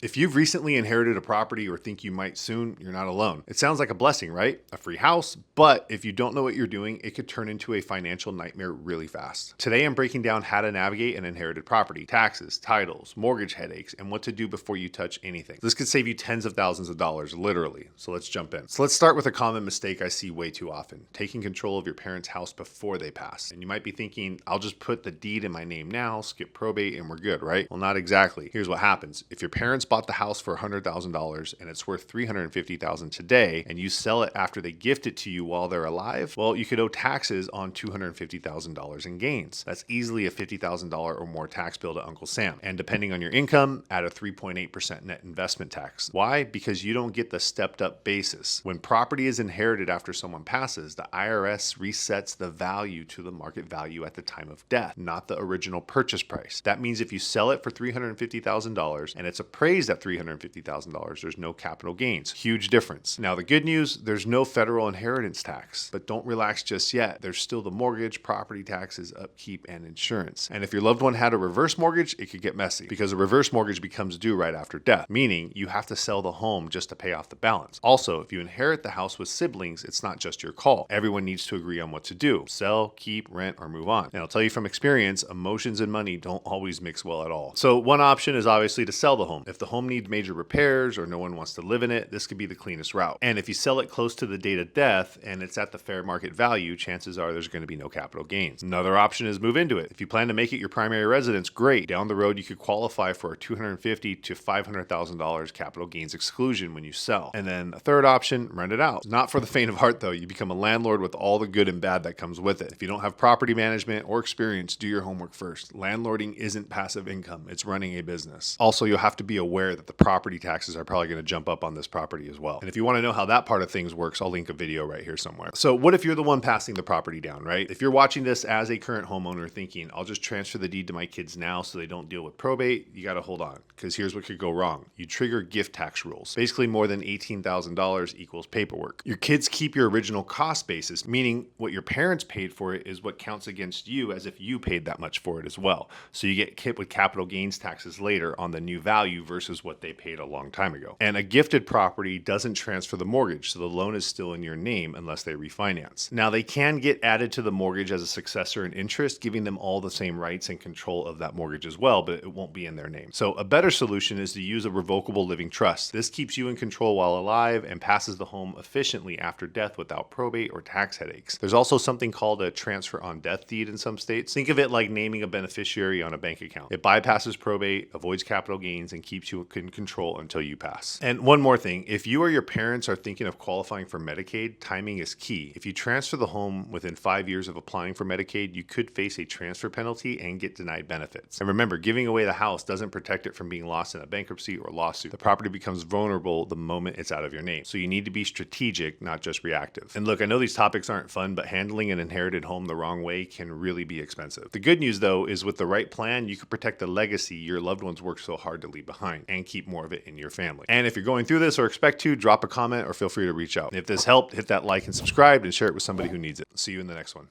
If you've recently inherited a property or think you might soon, you're not alone. It sounds like a blessing, right? A free house, but if you don't know what you're doing, it could turn into a financial nightmare really fast. Today, I'm breaking down how to navigate an inherited property, taxes, titles, mortgage headaches, and what to do before you touch anything. This could save you tens of thousands of dollars, literally. So let's jump in. So let's start with a common mistake I see way too often, taking control of your parents' house before they pass. And you might be thinking, I'll just put the deed in my name now, skip probate, and we're good, right? Well, not exactly. Here's what happens. If your parents bought the house for $100,000 and it's worth $350,000 today, and you sell it after they gift it to you while they're alive, well, you could owe taxes on $250,000 in gains. That's easily a $50,000 or more tax bill to Uncle Sam. And depending on your income, add a 3.8% net investment tax. Why? Because you don't get the stepped up basis. When property is inherited after someone passes, the IRS resets the value to the market value at the time of death, not the original purchase price. That means if you sell it for $350,000 and it's appraised at $350,000, there's no capital gains. Huge difference. Now, the good news, there's no federal inheritance tax, but don't relax just yet. There's still the mortgage, property taxes, upkeep, and insurance. And if your loved one had a reverse mortgage, it could get messy because a reverse mortgage becomes due right after death, meaning you have to sell the home just to pay off the balance. Also, if you inherit the house with siblings, it's not just your call. Everyone needs to agree on what to do. Sell, keep, rent, or move on. And I'll tell you from experience, emotions and money don't always mix well at all. So one option is obviously to sell the home. If the home needs major repairs or no one wants to live in it, this could be the cleanest route. And if you sell it close to the date of death and it's at the fair market value, chances are there's going to be no capital gains. Another option is move into it. If you plan to make it your primary residence, great. Down the road, you could qualify for a $250,000 to $500,000 capital gains exclusion when you sell. And then a third option, rent it out. Not for the faint of heart though. You become a landlord with all the good and bad that comes with it. If you don't have property management or experience, do your homework first. Landlording isn't passive income. It's running a business. Also, you'll have to be aware that the property taxes are probably going to jump up on this property as well. And if you want to know how that part of things works, I'll link a video right here somewhere. So what if you're the one passing the property down, right? If you're watching this as a current homeowner thinking, I'll just transfer the deed to my kids now so they don't deal with probate, you got to hold on, because here's what could go wrong. You trigger gift tax rules. Basically, more than $18,000 equals paperwork. Your kids keep your original cost basis, meaning what your parents paid for it is what counts against you as if you paid that much for it as well. So you get hit with capital gains taxes later on the new value versus what they paid a long time ago. And a gifted property doesn't transfer the mortgage, so the loan is still in your name unless they refinance. Now, they can get added to the mortgage as a successor in interest, giving them all the same rights and control of that mortgage as well, but it won't be in their name. So a better solution is to use a revocable living trust. This keeps you in control while alive and passes the home efficiently after death without probate or tax headaches. There's also something called a transfer on death deed in some states. Think of it like naming a beneficiary on a bank account. It bypasses probate, avoids capital gains, and keeps you in control until you pass. And one more thing, if you or your parents are thinking of qualifying for Medicaid, timing is key. If you transfer the home within 5 years of applying for Medicaid, you could face a transfer penalty and get denied benefits. And remember, giving away the house doesn't protect it from being lost in a bankruptcy or lawsuit. The property becomes vulnerable the moment it's out of your name. So you need to be strategic, not just reactive. And look, I know these topics aren't fun, but handling an inherited home the wrong way can really be expensive. The good news though is with the right plan, you can protect the legacy your loved ones worked so hard to leave behind and keep more of it in your family. And if you're going through this or expect to, drop a comment or feel free to reach out. If this helped, hit that like and subscribe and share it with somebody who needs it. See you in the next one.